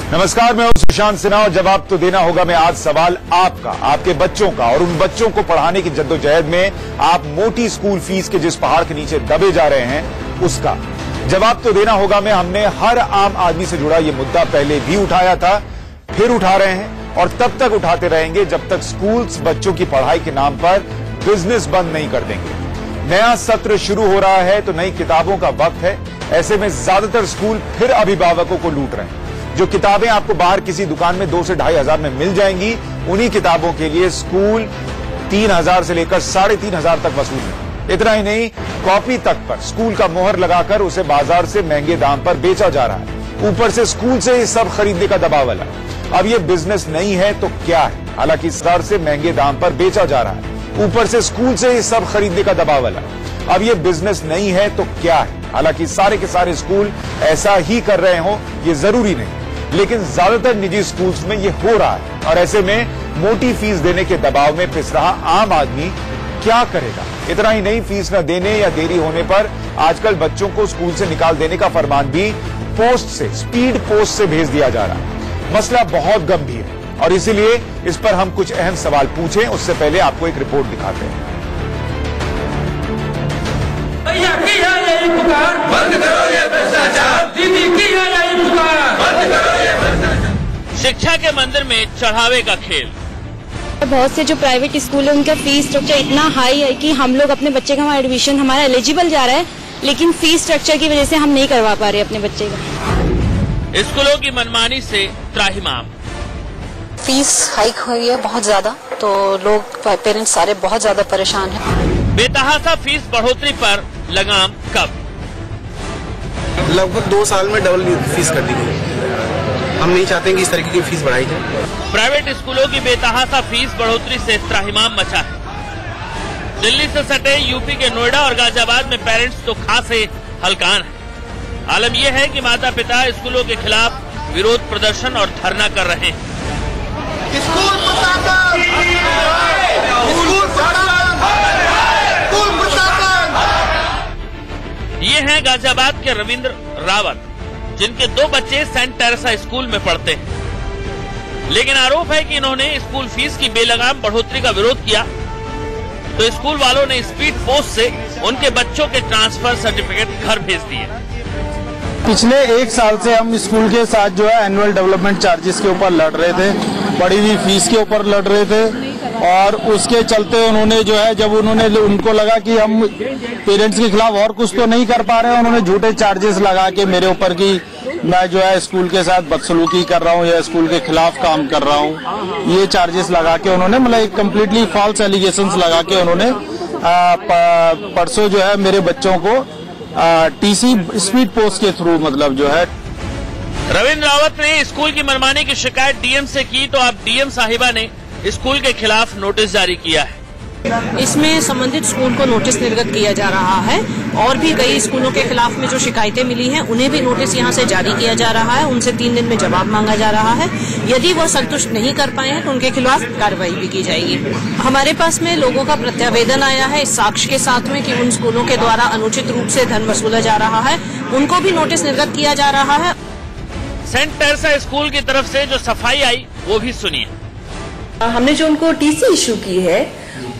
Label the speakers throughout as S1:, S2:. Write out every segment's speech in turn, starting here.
S1: नमस्कार, मैं हूं सुशांत सिन्हा और जवाब तो देना होगा मैं आज सवाल आपका, आपके बच्चों का और उन बच्चों को पढ़ाने की जद्दोजहद में आप मोटी स्कूल फीस के जिस पहाड़ के नीचे दबे जा रहे हैं उसका जवाब तो देना होगा मैं। हमने हर आम आदमी से जुड़ा ये मुद्दा पहले भी उठाया था, फिर उठा रहे हैं और तब तक उठाते रहेंगे जब तक स्कूल्स बच्चों की पढ़ाई के नाम पर बिजनेस बंद नहीं कर देंगे। नया सत्र शुरू हो रहा है तो नई किताबों का वक्त है। ऐसे में ज्यादातर स्कूल फिर अभिभावकों को लूट रहे हैं। जो किताबें आपको बाहर किसी दुकान में 2 से 2,500 में मिल जाएंगी, उन्हीं किताबों के लिए स्कूल 3,000 से लेकर 3,500 तक वसूल है। इतना ही नहीं, कॉपी तक पर स्कूल का मोहर लगाकर उसे बाजार से महंगे दाम पर बेचा जा रहा है। ऊपर से स्कूल से ये सब खरीदने का दबाव वाला। अब ये बिजनेस नहीं है तो क्या है? हालांकि बाजार से महंगे दाम पर बेचा जा रहा है, ऊपर से स्कूल से ये सब खरीदने का दबाव वाला। अब ये बिजनेस नहीं है तो क्या है? हालांकि सारे के सारे स्कूल ऐसा ही कर रहे हो ये जरूरी नहीं, लेकिन ज्यादातर निजी स्कूल्स में ये हो रहा है और ऐसे में मोटी फीस देने के दबाव में पिस रहा आम आदमी क्या करेगा? इतना ही नहीं, फीस न देने या देरी होने पर आजकल बच्चों को स्कूल से निकाल देने का फरमान भी पोस्ट से, स्पीड पोस्ट से भेज दिया जा रहा है। मसला बहुत गंभीर है और इसीलिए इस पर हम कुछ अहम सवाल पूछें उससे पहले आपको एक रिपोर्ट दिखाते हैं।
S2: बंद करो ये भ्रष्टाचार, दीदी की है यही पुकार, बंद करो ये भ्रष्टाचार।
S3: शिक्षा के मंदिर में चढ़ावे का खेल।
S4: बहुत से जो प्राइवेट स्कूल है उनका फीस स्ट्रक्चर इतना हाई है कि हम लोग अपने बच्चे का वहाँ एडमिशन हमारा एलिजिबल जा रहा है, लेकिन फीस स्ट्रक्चर की वजह से हम नहीं करवा पा रहे अपने बच्चे का।
S3: स्कूलों की मनमानी से त्राहिमाम।
S5: फीस हाइक हुई है बहुत ज्यादा, तो लोग पेरेंट्स सारे बहुत ज्यादा परेशान हैं।
S3: बेतहासा फीस बढ़ोतरी पर लगाम कब?
S6: लगभग 2 साल में डबल फीस कर दी गई। हम नहीं चाहते कि इस तरीके की फीस बढ़ाई जाए।
S3: प्राइवेट स्कूलों की बेतहासा फीस बढ़ोतरी से त्राहिमाम मचा है। दिल्ली से सटे यूपी के नोएडा और गाजियाबाद में पेरेंट्स तो खासे हलकान हैं। आलम यह है कि माता पिता स्कूलों के खिलाफ विरोध प्रदर्शन और धरना कर रहे हैं। ये हैं गाजियाबाद के रविंद्र रावत, जिनके 2 बच्चे सेंट टेरेसा स्कूल में पढ़ते हैं। लेकिन आरोप है कि इन्होंने स्कूल फीस की बेलगाम बढ़ोतरी का विरोध किया तो स्कूल वालों ने स्पीड पोस्ट से उनके बच्चों के ट्रांसफर सर्टिफिकेट घर भेज दिए।
S7: पिछले 1 साल से हम स्कूल के साथ जो है एनुअल डेवलपमेंट चार्जेस के ऊपर लड़ रहे थे, बढ़ी हुई फीस के ऊपर लड़ रहे थे और उसके चलते उन्होंने जो है, जब उनको लगा कि हम पेरेंट्स के खिलाफ और कुछ तो नहीं कर पा रहे हैं, उन्होंने झूठे चार्जेस लगा के मेरे ऊपर की मैं जो है स्कूल के साथ बदसलूकी कर रहा हूँ या स्कूल के खिलाफ काम कर रहा हूँ, ये चार्जेस लगा के उन्होंने मतलब एक कम्प्लीटली फॉल्स एलिगेशंस लगा के उन्होंने परसों जो है मेरे बच्चों को टीसी स्पीड पोस्ट के थ्रू मतलब जो है।
S3: रविंद्र रावत ने स्कूल की मनमानी की शिकायत डीएम से की तो अब डीएम साहिबा ने स्कूल के खिलाफ नोटिस जारी किया है।
S5: इसमें संबंधित स्कूल को नोटिस निर्गत किया जा रहा है और भी कई स्कूलों के खिलाफ में जो शिकायतें मिली हैं उन्हें भी नोटिस यहां से जारी किया जा रहा है। उनसे 3 दिन में जवाब मांगा जा रहा है। यदि वह संतुष्ट नहीं कर पाए हैं तो उनके खिलाफ कार्रवाई भी की जाएगी। हमारे पास में लोगों का प्रत्यावेदन आया है इस साक्ष्य के साथ में कि उन स्कूलों के द्वारा अनुचित रूप से धन वसूला जा रहा है, उनको भी नोटिस निर्गत किया जा रहा है।
S3: सेंट टेरेसा स्कूल की तरफ से जो सफाई आई वो भी सुनिए।
S8: हमने जो उनको टीसी इशू की है,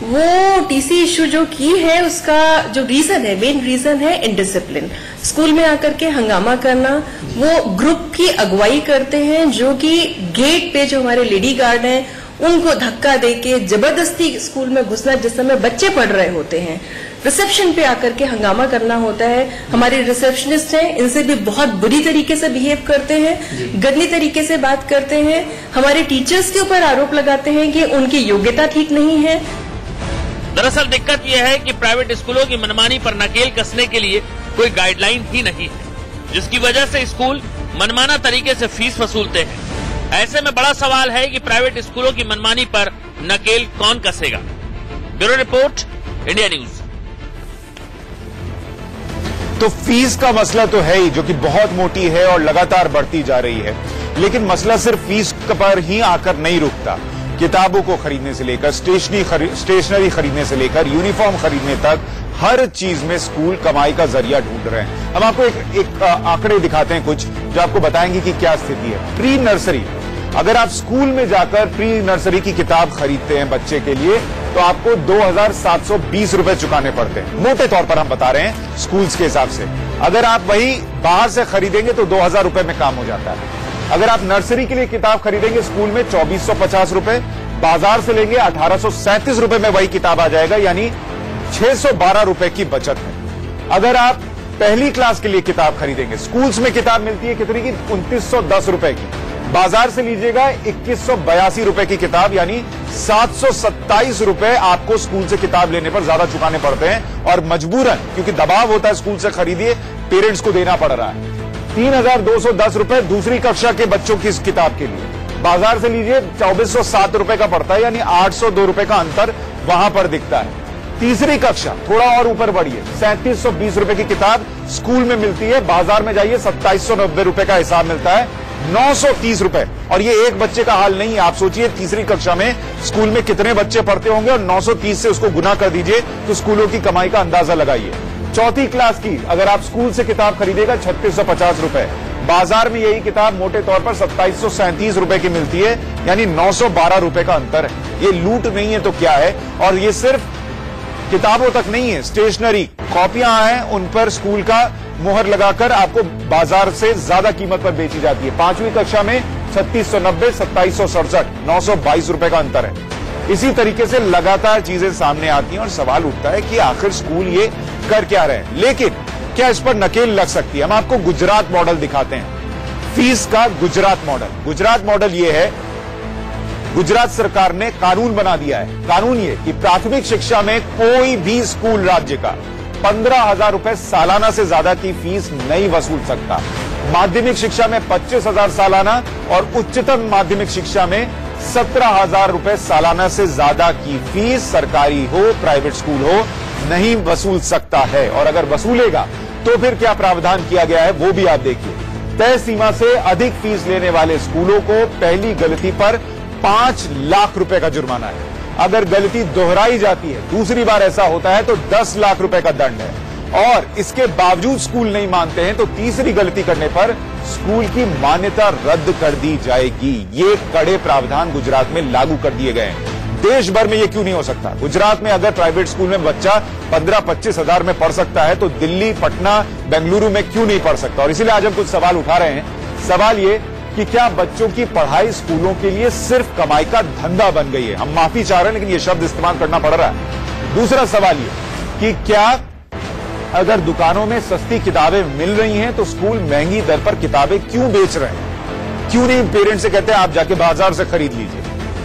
S8: वो टीसी इशू जो की है उसका जो रीजन है, मेन रीजन है इनडिसिप्लिन। स्कूल में आकर के हंगामा करना, वो ग्रुप की अगुवाई करते हैं जो कि गेट पे जो हमारे लेडी गार्ड हैं उनको धक्का देके जबरदस्ती स्कूल में घुसना, जिस समय बच्चे पढ़ रहे होते हैं। रिसेप्शन पे आकर के हंगामा करना होता है। हमारे रिसेप्शनिस्ट हैं, इनसे भी बहुत बुरी तरीके से बिहेव करते हैं, गंदी तरीके से बात करते हैं। हमारे टीचर्स के ऊपर आरोप लगाते हैं कि उनकी योग्यता ठीक नहीं है।
S3: दरअसल दिक्कत यह है कि प्राइवेट स्कूलों की मनमानी पर नकेल कसने के लिए कोई गाइडलाइन ही नहीं है, जिसकी वजह से स्कूल मनमाना तरीके से फीस वसूलते हैं। ऐसे में बड़ा सवाल है कि प्राइवेट स्कूलों की मनमानी पर नकेल कौन कसेगा। Bureau report, India News.
S1: तो फीस का मसला तो है ही, जो कि बहुत मोटी है और लगातार बढ़ती जा रही है, लेकिन मसला सिर्फ फीस पर ही आकर नहीं रुकता। किताबों को खरीदने से लेकर स्टेशनरी खरीदने से लेकर यूनिफॉर्म खरीदने तक हर चीज में स्कूल कमाई का जरिया ढूंढ रहे हैं। हम आपको एक आंकड़े दिखाते हैं कुछ जो आपको बताएंगे कि क्या स्थिति है। प्री नर्सरी, अगर आप स्कूल में जाकर प्री नर्सरी की किताब खरीदते हैं बच्चे के लिए तो आपको 2,720 रुपए चुकाने पड़ते हैं, मोटे तौर पर हम बता रहे हैं स्कूल्स के हिसाब से। अगर आप वही बाहर से खरीदेंगे तो 2,000 रुपए में काम हो जाता है। अगर आप नर्सरी के लिए किताब खरीदेंगे स्कूल में 2,450 रुपए, बाजार से लेंगे 1,837 रुपए में वही किताब आ जाएगा, यानी 612 रुपए की बचत है। अगर आप पहली क्लास के लिए किताब खरीदेंगे, स्कूल्स में किताब मिलती है कितनी की? 2,910 रुपए की, बाजार से लीजिएगा 2,182 रुपए की किताब, यानी 727 रुपए आपको स्कूल से किताब लेने पर ज्यादा चुकाने पड़ते हैं और मजबूरन, क्योंकि दबाव होता है स्कूल से खरीदिए, पेरेंट्स को देना पड़ रहा है। 3,210 रुपए दूसरी कक्षा के बच्चों की इस किताब के लिए, बाजार से लीजिए 2,407 रुपए का पड़ता है, यानी 802 रुपए का अंतर वहां पर दिखता है। तीसरी कक्षा थोड़ा और ऊपर बढ़िए, 3,720 रुपए की किताब स्कूल में मिलती है, बाजार में जाइए 2,790 रुपए का हिसाब मिलता है, 930 रुपए। और ये एक बच्चे का हाल नहीं है, आप सोचिए तीसरी कक्षा में स्कूल में कितने बच्चे पढ़ते होंगे और 930 से उसको गुना कर दीजिए तो स्कूलों की कमाई का अंदाजा लगाइए। चौथी क्लास की अगर आप स्कूल से किताब खरीदेगा 3,650 रुपए, बाजार में यही किताब मोटे तौर पर 2,737 रुपए की मिलती है, यानी 912 रुपए का अंतर है। ये लूट नहीं है तो क्या है? और ये सिर्फ किताबों तक नहीं है, स्टेशनरी कॉपियां हैं उन पर स्कूल का मुहर लगाकर आपको बाजार से ज्यादा कीमत पर बेची जाती है। 5वीं कक्षा में 3,690, 2,767, 922 रुपए का अंतर है। इसी तरीके से लगातार चीजें सामने आती हैं और सवाल उठता है कि आखिर स्कूल ये कर क्या रहे हैं। लेकिन क्या इस पर नकेल लग सकती है? हम आपको गुजरात मॉडल दिखाते हैं, फीस का गुजरात मॉडल। गुजरात मॉडल ये है, गुजरात सरकार ने कानून बना दिया है। कानून ये कि प्राथमिक शिक्षा में कोई भी स्कूल राज्य का 15,000 रुपए सालाना से ज्यादा की फीस नहीं वसूल सकता। माध्यमिक शिक्षा में 25,000 सालाना और उच्चतम माध्यमिक शिक्षा में 17,000 रुपए सालाना से ज्यादा की फीस सरकारी हो प्राइवेट स्कूल हो नहीं वसूल सकता है। और अगर वसूलेगा तो फिर क्या प्रावधान किया गया है वो भी आप देखिए। तय सीमा से अधिक फीस लेने वाले स्कूलों को पहली गलती पर 5 लाख रुपए का जुर्माना है। अगर गलती दोहराई जाती है, दूसरी बार ऐसा होता है तो 10 लाख रुपए का दंड है। और इसके बावजूद स्कूल नहीं मानते हैं तो तीसरी गलती करने पर स्कूल की मान्यता रद्द कर दी जाएगी। ये कड़े प्रावधान गुजरात में लागू कर दिए गए हैं। देश भर में ये क्यों नहीं हो सकता? गुजरात में अगर प्राइवेट स्कूल में बच्चा 15-25 हजार में पढ़ सकता है तो दिल्ली, पटना, बेंगलुरु में क्यों नहीं पढ़ सकता? और इसीलिए आज हम कुछ सवाल उठा रहे हैं। सवाल ये कि क्या बच्चों की पढ़ाई स्कूलों के लिए सिर्फ कमाई का धंधा बन गई है? हम माफी चाह रहे हैं लेकिन ये शब्द इस्तेमाल करना पड़ रहा है। दूसरा सवाल ये कि क्या अगर दुकानों में सस्ती किताबें मिल रही हैं तो स्कूल महंगी दर पर किताबें क्यों बेच रहे हैं? क्यों नहीं पेरेंट्स से कहते हैं आप जाके बाजार से खरीद लीजिए?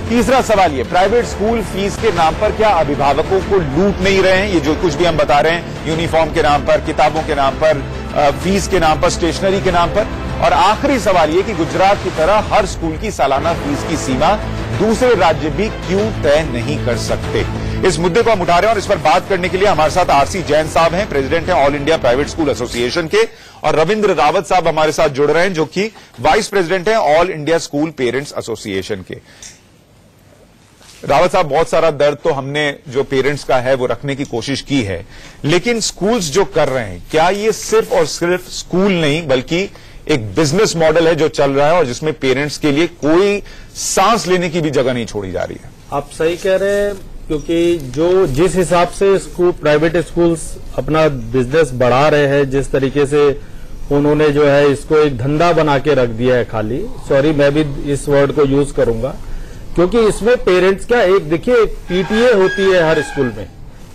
S1: तीसरा सवाल ये, प्राइवेट स्कूल फीस के नाम पर क्या अभिभावकों को लूट नहीं रहे हैं? ये जो कुछ भी हम बता रहे हैं, यूनिफॉर्म के नाम पर, किताबों के नाम पर, फीस के नाम पर, स्टेशनरी के नाम पर। और आखिरी सवाल ये कि गुजरात की तरह हर स्कूल की सालाना फीस की सीमा दूसरे राज्य भी क्यों तय नहीं कर सकते? इस मुद्दे को हम उठा रहे हैं और इस पर बात करने के लिए हमारे साथ आरसी जैन साहब हैं, प्रेसिडेंट हैं all India private school association के, और रविंद्र रावत साहब हमारे साथ जुड़ रहे हैं जो कि वाइस प्रेसिडेंट हैं all India school parents association के। रावत साहब, बहुत सारा दर्द तो हमने जो पेरेंट्स का है वो रखने की कोशिश की है, लेकिन स्कूल्स जो कर रहे हैं क्या ये सिर्फ और सिर्फ स्कूल नहीं बल्कि एक बिजनेस मॉडल है जो चल रहा है और जिसमें पेरेंट्स के लिए कोई सांस लेने की भी जगह नहीं छोड़ी जा रही है?
S7: आप सही कह रहे हैं, क्योंकि जो जिस हिसाब से स्कूल प्राइवेट स्कूल्स अपना बिजनेस बढ़ा रहे हैं, जिस तरीके से उन्होंने जो है इसको एक धंधा बना के रख दिया है, खाली सॉरी मैं भी इस वर्ड को यूज करूंगा, क्योंकि इसमें पेरेंट्स का एक देखिए पीटीए होती है हर स्कूल में,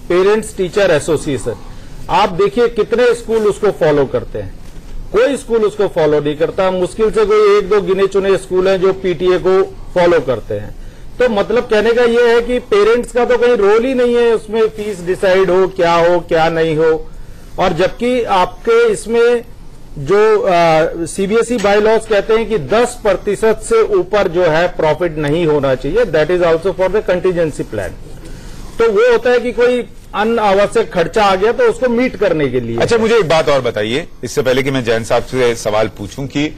S7: पेरेंट्स टीचर एसोसिएशन। आप देखिए कितने स्कूल उसको फॉलो करते हैं, कोई स्कूल उसको फॉलो नहीं करता। मुश्किल से कोई 1-2 गिने चुने स्कूल हैं जो पीटीए को फॉलो करते हैं। तो मतलब कहने का ये है कि पेरेंट्स का तो कहीं रोल ही नहीं है उसमें फीस डिसाइड हो क्या नहीं हो। और जबकि आपके इसमें जो सीबीएसई बायलॉज कहते हैं कि 10% से ऊपर जो है प्रॉफिट नहीं होना चाहिए, that is also for the contingency plan. तो वो होता है कि कोई अनावश्यक खर्चा आ गया तो उसको मीट करने के लिए।
S1: अच्छा, मुझे एक बात और बताइए इससे पहले कि मैं जैन साहब से सवाल पूछूं कि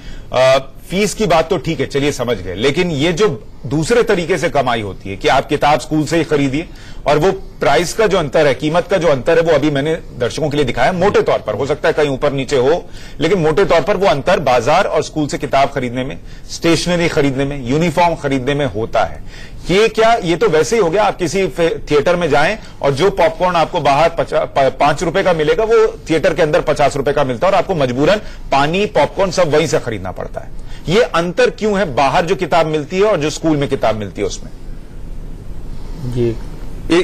S1: फीस की बात तो ठीक है, चलिए समझ गए, लेकिन ये जो दूसरे तरीके से कमाई होती है कि आप किताब स्कूल से ही खरीदिए और वो प्राइस का जो अंतर है, कीमत का जो अंतर है, वो अभी मैंने दर्शकों के लिए दिखाया मोटे तौर पर, हो सकता है कहीं ऊपर नीचे हो, लेकिन मोटे तौर पर वो अंतर बाजार और स्कूल से किताब खरीदने में, स्टेशनरी खरीदने में, यूनिफॉर्म खरीदने में होता है। ये तो वैसे ही हो गया, आप किसी थिएटर में जाएं और जो पॉपकॉर्न आपको बाहर 5 रुपए का मिलेगा वो थिएटर के अंदर 50 रुपए का मिलता है और आपको मजबूरन पानी, पॉपकॉर्न सब वहीं से खरीदना पड़ता है। ये अंतर क्यों है, बाहर जो किताब मिलती है और जो स्कूल में किताब मिलती है उसमें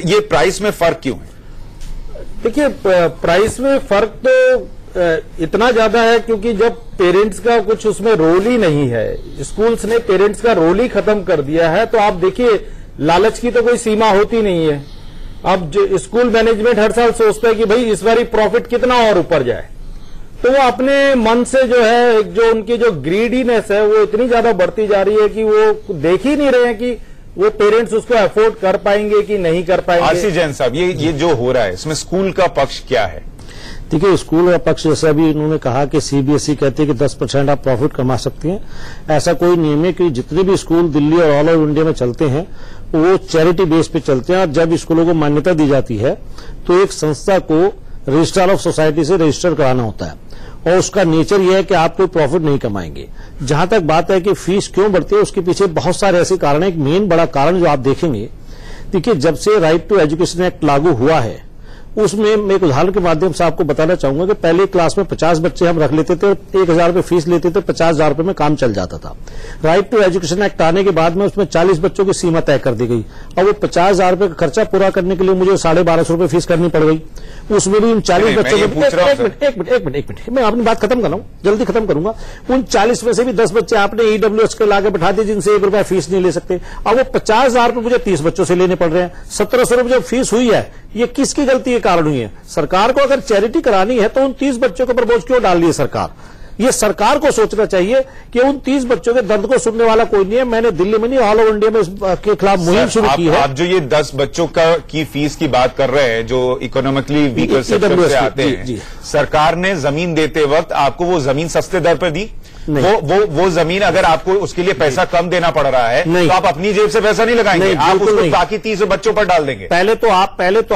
S1: ये प्राइस में फर्क क्यों है?
S7: देखिए, प्राइस में फर्क तो इतना ज्यादा है क्योंकि जब पेरेंट्स का कुछ उसमें रोल ही नहीं है, स्कूल्स ने पेरेंट्स का रोल ही खत्म कर दिया है, तो आप देखिए लालच की तो कोई सीमा होती नहीं है। अब जो स्कूल मैनेजमेंट हर साल सोचता है कि भाई इस बार प्रॉफिट कितना और ऊपर जाए, तो वो अपने मन से जो है, जो उनकी जो ग्रीडीनेस है वो इतनी ज्यादा बढ़ती जा रही है कि वो देख ही नहीं रहे हैं कि वो पेरेंट्स उसको अफोर्ड कर पाएंगे कि नहीं कर पाएंगे।
S1: आरसी जैन साहब, ये जो हो रहा है इसमें स्कूल का पक्ष क्या है?
S9: देखिए, स्कूल का पक्ष जैसा भी इन्होंने कहा कि सीबीएसई कहती है कि 10% आप प्रॉफिट कमा सकती हैं, ऐसा कोई नियम है कि जितने भी स्कूल दिल्ली और ऑल ओवर इंडिया में चलते हैं वो चैरिटी बेस पे चलते हैं और जब स्कूलों को मान्यता दी जाती है तो एक संस्था को रजिस्ट्रार ऑफ सोसाइटी से रजिस्टर कराना होता है और उसका नेचर यह है कि आप कोई प्रॉफिट नहीं कमाएंगे। जहां तक बात है कि फीस क्यों बढ़ती है, उसके पीछे बहुत सारे ऐसे कारण हैं। एक मेन बड़ा कारण जो आप देखेंगे, देखिए जब से राइट टू एजुकेशन एक्ट लागू हुआ है उसमें मैं एक उदाहरण के माध्यम से आपको बताना चाहूंगा कि पहले क्लास में 50 बच्चे हम रख लेते थे और 1000 रुपये फीस लेते थे, 50,000 रुपये में काम चल जाता था। राइट टू एजुकेशन एक्ट आने के बाद में उसमें 40 बच्चों की सीमा तय कर दी गई और वो 50,000 रुपये का खर्चा पूरा करने के लिए मुझे 1250 रुपये फीस करनी पड़ गई। उसमें भी उन 40 बच्चों में एक मिनट मैं अपनी बात खत्म कर रहा हूं, जल्दी खत्म करूंगा। उन 40 में से भी 10 बच्चे आपने ईडब्ल्यूएस के लाके बैठा दिए जिनसे 1 रुपया फीस नहीं ले सकते। अब वो 50,000 रुपये मुझे 30 बच्चों से लेने पड़ रहे हैं। 1700 रुपये जब फीस हुई है, ये किसकी गलती के कारण हुई है? सरकार को अगर चैरिटी करानी है तो उन 30 बच्चों के ऊपर बोझ क्यों डाल रही है सरकार? ये सरकार को सोचना चाहिए कि उन 30 बच्चों के दर्द को सुनने वाला कोई नहीं है। मैंने दिल्ली में नहीं, ऑल ओवर इंडिया में इसके खिलाफ मुहिम शुरू की है।
S1: आप जो ये 10 बच्चों की फीस की बात कर रहे हैं जो इकोनॉमिकली वीकर सेक्टर से आते हैं, सरकार ने जमीन देते वक्त आपको वो जमीन सस्ते दर पर दी? वो जमीन अगर आपको उसके लिए पैसा कम देना पड़ रहा है तो आप अपनी जेब से पैसा नहीं लगाएंगे, आप उसको बाकी 30 बच्चों पर डाल देंगे।
S9: पहले तो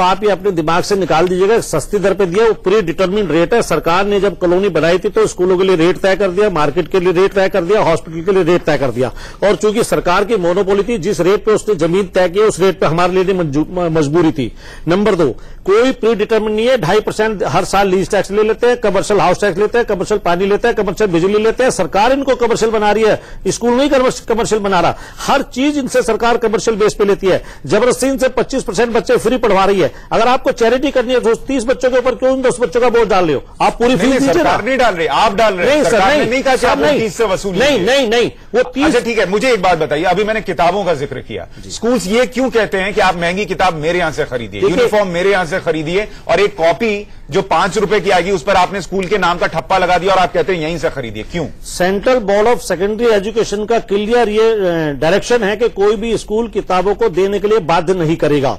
S9: आप ये अपने दिमाग से निकाल दीजिएगा, सस्ती दर पे दिया, वो प्री डिटर्मिन्ड रेट है। सरकार ने जब कॉलोनी बनाई थी तो स्कूलों के लिए रेट तय कर दिया, मार्केट के लिए रेट तय कर दिया, हॉस्पिटल के लिए रेट तय कर दिया। और चूंकि सरकार की मोनोपोली थी, जिस रेट पे उसने जमीन तय की उस रेट पे हमारे लिए मजबूरी थी। नंबर 2, कोई प्री डिटर्मिन नहीं है। 2.5% हर साल लीज टैक्स ले लेते हैं, कमर्शियल हाउस टैक्स लेते हैं, कमर्शियल पानी लेते हैं, कमर्शियल बिजली लेते हैं। सरकार इनको कमर्शियल बना रही है, स्कूल नहीं कमर्शियल बना रहा। हर चीज इनसे सरकार कमर्शियल बेस पे लेती है। जबरदस्ती इनसे 25% बच्चे फ्री पढ़वा रही है। अगर आपको चैरिटी करनी है तो 30 बच्चों के ऊपर क्यों 10 बच्चों का बोझ डाल रहे हो? आप पूरी फीस दीजिए।
S1: सरकार नहीं डाल रही, आप डाल रहे हैं। सरकार ने नहीं कहा कि आप 30 से वसूल
S9: नहीं वो 30।
S1: अच्छा ठीक है, मुझे एक बात बताइए, अभी मैंने किताबों का जिक्र किया, स्कूल्स ये क्यों कहते हैं कि आप महंगी किताब मेरे यहां से खरीदिए, यूनिफॉर्म मेरे यहां से खरीदिए और एक कॉपी जो 5 रुपए की आएगी उस पर आपने स्कूल के नाम का ठप्पा लगा दिया और आप कहते हैं यहीं से खरीदिए, क्यों?
S9: Central board of secondary education का क्लियर ये डायरेक्शन है कि कोई भी स्कूल किताबों को देने के लिए बाध्य नहीं करेगा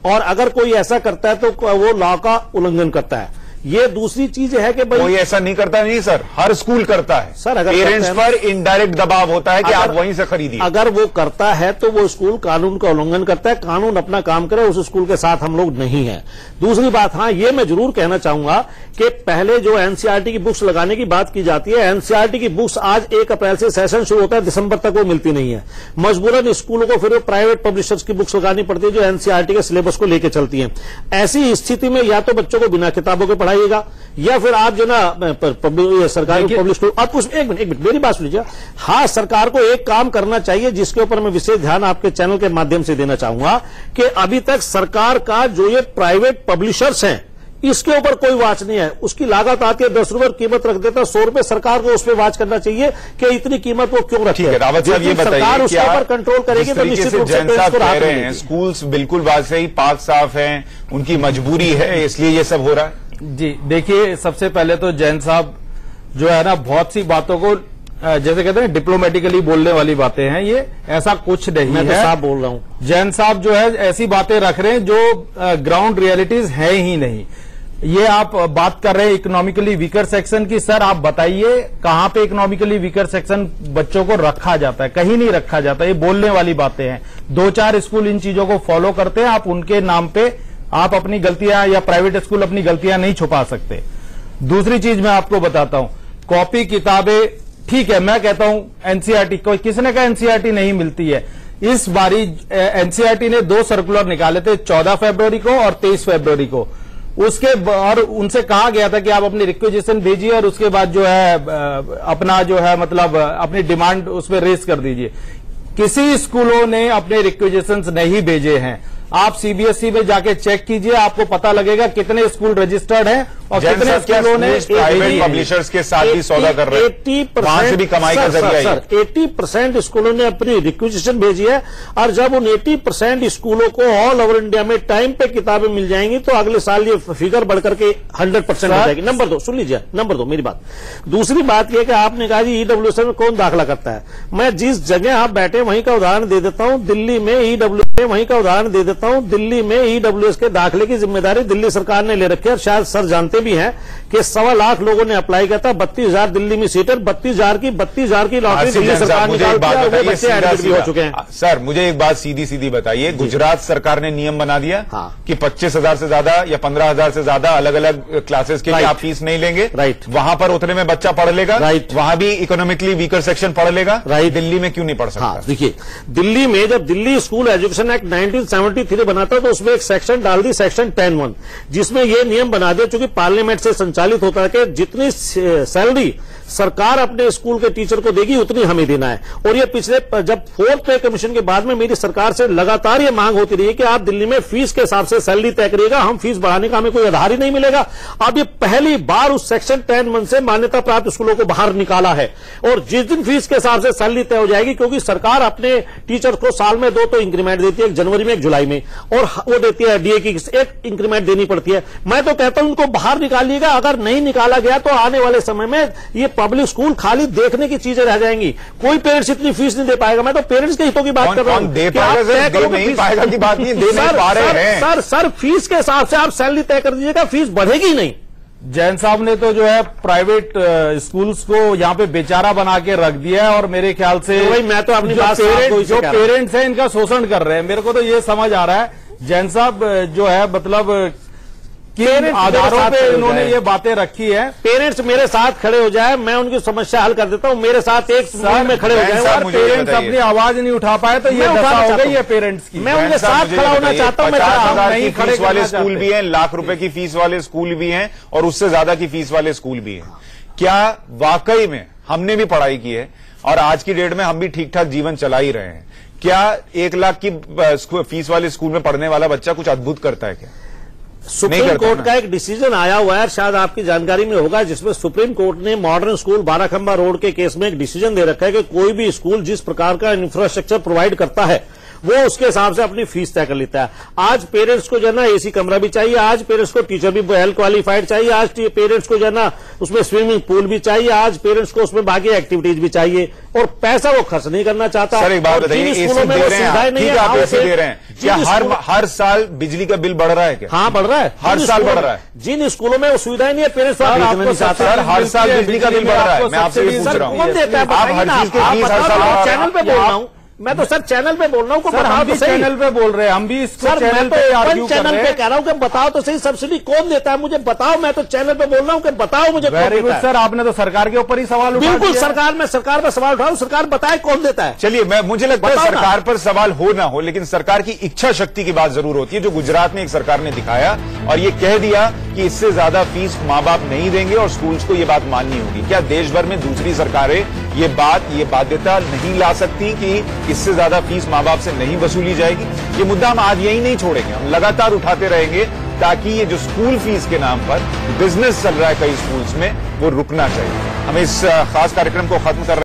S9: और अगर कोई ऐसा करता है तो वो लॉ का उल्लंघन करता है। ये दूसरी चीज है कि भाई
S1: कोई ऐसा नहीं करता, नहीं सर, हर स्कूल करता है
S9: सर। अगर
S1: पेरेंट्स पर इनडायरेक्ट दबाव होता है कि आप वहीं से खरीदिए।
S9: अगर वो करता है तो वो स्कूल कानून का उल्लंघन करता है। कानून अपना काम करे, उस स्कूल के साथ हम लोग नहीं है। दूसरी बात, हाँ ये मैं जरूर कहना चाहूंगा कि पहले जो एनसीईआरटी की बुक्स लगाने की बात की जाती है, एनसीईआरटी की बुक्स आज 1 अप्रैल से सेशन शुरू होता है, दिसंबर तक वो मिलती नहीं है। मजबूरन स्कूलों को फिर प्राइवेट पब्लिशर्स की बुक्स लगानी पड़ती है जो एनसीईआरटी के सिलेबस को लेकर चलती है। ऐसी स्थिति में या तो बच्चों को बिना किताबों के पढ़ाइएगा या फिर आप जो ना सरकारी पब्लिक स्कूल। आप कुछ एक मिनट मेरी बात सुन लीजिए। हाँ, सरकार को एक काम करना चाहिए जिसके ऊपर मैं विशेष ध्यान आपके चैनल के माध्यम से देना चाहूंगा कि अभी तक सरकार का जो ये प्राइवेट पब्लिशर्स हैं इसके ऊपर कोई वाच नहीं है। उसकी लागत आती है 10 रुपए, कीमत रख देता है 100 रुपए। सरकार को उस पर वाच करना चाहिए कि इतनी कीमत वो क्यों रखती है।
S1: रावत साहब ये बताइए,
S9: सरकार उसके ऊपर कंट्रोल करेगी तो निश्चित रूप से
S1: कह रहे हैं स्कूल्स बिल्कुल बात सही, पाक साफ हैं, उनकी मजबूरी है इसलिए ये सब हो रहा है।
S7: जी देखिए, सबसे पहले तो जैन साहब जो है ना बहुत सी बातों को जैसे कहते हैं डिप्लोमेटिकली बोलने वाली बातें हैं, ये ऐसा कुछ नहीं है।
S9: मैं तो साफ बोल रहा हूं।
S7: जैन साहब जो है ऐसी बातें रख रहे हैं जो ग्राउंड रियलिटीज है ही नहीं। ये आप बात कर रहे हैं इकोनॉमिकली वीकर सेक्शन की, सर आप बताइए कहां पे इकोनॉमिकली वीकर सेक्शन बच्चों को रखा जाता है? कहीं नहीं रखा जाता। ये बोलने वाली बातें हैं। 2-4 स्कूल इन चीजों को फॉलो करते हैं। आप उनके नाम पे आप अपनी गलतियां या प्राइवेट स्कूल अपनी गलतियां नहीं छुपा सकते। दूसरी चीज मैं आपको बताता हूं, कॉपी किताबें ठीक है, मैं कहता हूं एनसीईआरटी को, किसने कहा एनसीईआरटी नहीं मिलती है? इस बारी एनसीईआरटी ने 2 सर्कुलर निकाले थे, 14 फरवरी को और 23 फरवरी को। उसके और उनसे कहा गया था कि आप अपनी रिक्वेजिशन भेजिए और उसके बाद जो है अपना जो है मतलब अपनी डिमांड उसमें रेज कर दीजिए। किसी स्कूलों ने अपने रिक्वेजिशंस नहीं भेजे हैं। आप सीबीएसई में जाके चेक कीजिए, आपको पता लगेगा कितने स्कूल रजिस्टर्ड हैं और कितने स्कूलों ने
S1: प्राइवेट पब्लिशर्स के साथ भी सौदा कर रहे हैं, वहां से भी कमाई का जरिया।
S9: सर 80% स्कूलों ने अपनी रिक्वेजिशन भेजी है और जब उन 80% स्कूलों को ऑल ओवर इंडिया में टाइम पे किताबें मिल जाएंगी तो अगले साल ये फिगर बढ़कर के 100% हो जाएगी। नंबर 2 सुन लीजिए, नंबर 2 मेरी बात। दूसरी बात यह कि आपने कहा जी ईडब्ल्यूएस में कौन दाखिला करता है। मैं जिस जगह आप बैठे वहीं का उदाहरण दे देता हूं, दिल्ली में ईडब्ल्यूएस, वहीं का उदाहरण दे देता हूं। दिल्ली में ईडब्ल्यूएस के दाखिले की जिम्मेदारी दिल्ली सरकार ने ले रखी है और शायद सर जानते भी हैं कि 1.25 लाख लोगों ने अप्लाई किया था। 32,000 दिल्ली में सीटें, 32,000 की लॉटरी दिल्ली सरकार निकालती है और वो बच्चे एडमिट भी हो चुके हैं।
S1: सर मुझे एक बात सीधी सीधी बताइए, गुजरात सरकार ने नियम बना दिया कि 25,000 से ज्यादा या 15,000 से ज्यादा अलग अलग क्लासेस के लिए आप फीस नहीं लेंगे।
S9: राइट,
S1: वहां पर उतने में बच्चा पढ़ लेगा।
S9: राइट,
S1: वहां भी इकोनॉमिकली वीकर सेक्शन पढ़ लेगा।
S9: राइट,
S1: दिल्ली में क्यों नहीं पढ़ सकता?
S9: देखिए दिल्ली में जब दिल्ली स्कूल एजुकेशन एक्ट 1973 बना था तो उसमें एक सेक्शन डाल दी, सेक्शन 10(1), जिसमें यह नियम बना दिया, चूंकि पार्लियामेंट से संचालित होता है कि जितनी सैलरी सरकार अपने स्कूल के टीचर को देगी उतनी हमें देना है। और ये पिछले जब 4th पे कमीशन के बाद में मेरी सरकार से लगातार ये मांग होती रही है कि आप दिल्ली में फीस के हिसाब से सैलरी तय करिएगा, हम फीस बढ़ाने का हमें कोई आधार ही नहीं मिलेगा। अब ये पहली बार उस सेक्शन 10(1) से मान्यता प्राप्त स्कूलों को बाहर निकाला है। और जिस दिन फीस के हिसाब से सैलरी तय हो जाएगी, क्योंकि सरकार अपने टीचर को साल में 2 तो इंक्रीमेंट देती है, एक जनवरी में एक जुलाई में, और वो देती है डीए की एक इंक्रीमेंट देनी पड़ती है। मैं तो कहता हूं उनको बाहर निकालिएगा। अगर नहीं निकाला गया तो आने वाले समय में ये पब्लिक स्कूल खाली देखने की चीजें रह जाएंगी। कोई पेरेंट्स इतनी फीस नहीं दे पाएगा। मैं तो पेरेंट्स के हितों की बात कर रहा हूं।
S1: दे पाएगा की बात नहीं, दे नहीं पा रहे हैं।
S9: सर फीस के हिसाब से आप सैलरी तय कर दीजिएगा, फीस बढ़ेगी नहीं।
S7: जैन साहब ने तो जो है प्राइवेट स्कूल्स को यहाँ पे बेचारा बना के रख दिया है और मेरे ख्याल से
S9: वही मैं तो अपनी बात
S7: जो पेरेंट्स हैं इनका शोषण कर रहे हैं। मेरे को तो ये समझ आ रहा है जैन साहब जो है मतलब किन आधारों पे उन्होंने ये बातें रखी है।
S9: पेरेंट्स मेरे साथ खड़े हो जाए, मैं उनकी समस्या हल कर देता हूं। मेरे साथ एक समूह में खड़े हो जाए और
S7: पेरेंट्स अपनी आवाज नहीं उठा पाए तो ये दशा हो गई है पेरेंट्स की।
S9: मैं उनके साथ खड़ा होना चाहता हूं।
S1: 50,000 की फीस वाले स्कूल भी हैं, लाख रुपए की फीस वाले स्कूल भी हैं और उससे ज्यादा की फीस वाले स्कूल भी हैं। क्या वाकई में हमने भी पढ़ाई की है और आज की डेट में हम भी ठीक ठाक जीवन चला ही रहे हैं? क्या 1 लाख की फीस वाले स्कूल में पढ़ने वाला बच्चा कुछ अद्भुत करता है क्या?
S9: सुप्रीम कोर्ट का एक डिसीजन आया हुआ है, शायद आपकी जानकारी में होगा, जिसमें सुप्रीम कोर्ट ने मॉडर्न स्कूल बाराखंबा रोड के केस में एक डिसीजन दे रखा है कि कोई भी स्कूल जिस प्रकार का इंफ्रास्ट्रक्चर प्रोवाइड करता है वो उसके हिसाब से अपनी फीस तय कर लेता है। आज पेरेंट्स को जो है ना एसी कमरा भी चाहिए, आज पेरेंट्स को टीचर भी वेल क्वालिफाइड चाहिए, आज पेरेंट्स को जो है ना उसमें स्विमिंग पूल भी चाहिए, आज पेरेंट्स को उसमें बाकी एक्टिविटीज भी चाहिए और पैसा वो खर्च नहीं करना चाहता।
S1: सर एक बात बताइए, एसी दे रहे हैं, ठीक है आप एसी दे रहे हैं, क्या हर साल बिजली का बिल बढ़ रहा है क्या?
S9: हाँ बढ़ रहा है,
S1: हर साल बढ़ रहा है।
S9: जिन स्कूलों में वो सुविधाएं नहीं है पेरेंट्स
S1: सर हर साल बिजली का बिल बढ़ रहा है। मैं आपसे पूछ रहा हूँ,
S9: कौन देता है?
S1: आप हर चीज के फीस हर साल
S9: चैनल पे बोल रहा हूँ मैं तो सर चैनल पे बोल रहा हूँ।
S7: हम भी चैनल पे बोल रहे हैं, हम भी
S9: सर चैनल पे कह रहा हूँ कि बताओ तो सही सब्सिडी कौन देता है मुझे बताओ। मैं तो चैनल पे बोल रहा हूँ कि बताओ मुझे।
S7: वेरी गुड सर, आपने तो सरकार के ऊपर ही सवाल उठाया।
S9: बिल्कुल सरकार पर सवाल उठाऊं, सरकार बताए कौन देता है।
S1: चलिए मुझे लगता है सरकार पर सवाल हो ना हो, लेकिन सरकार की इच्छा शक्ति की बात जरूर होती है, जो गुजरात में एक सरकार ने दिखाया और ये कह दिया कि इससे ज्यादा फीस माँ बाप नहीं देंगे और स्कूल्स को ये बात माननी होगी। क्या देश भर में दूसरी सरकारें ये बाध्यता नहीं ला सकती कि इससे ज्यादा फीस माँ बाप से नहीं वसूली जाएगी? ये मुद्दा हम आज यही नहीं छोड़ेंगे, हम लगातार उठाते रहेंगे ताकि ये जो स्कूल फीस के नाम पर बिजनेस चल रहा है कई स्कूल्स में वो रुकना चाहिए। हम इस खास कार्यक्रम को खत्म कर रहे हैं।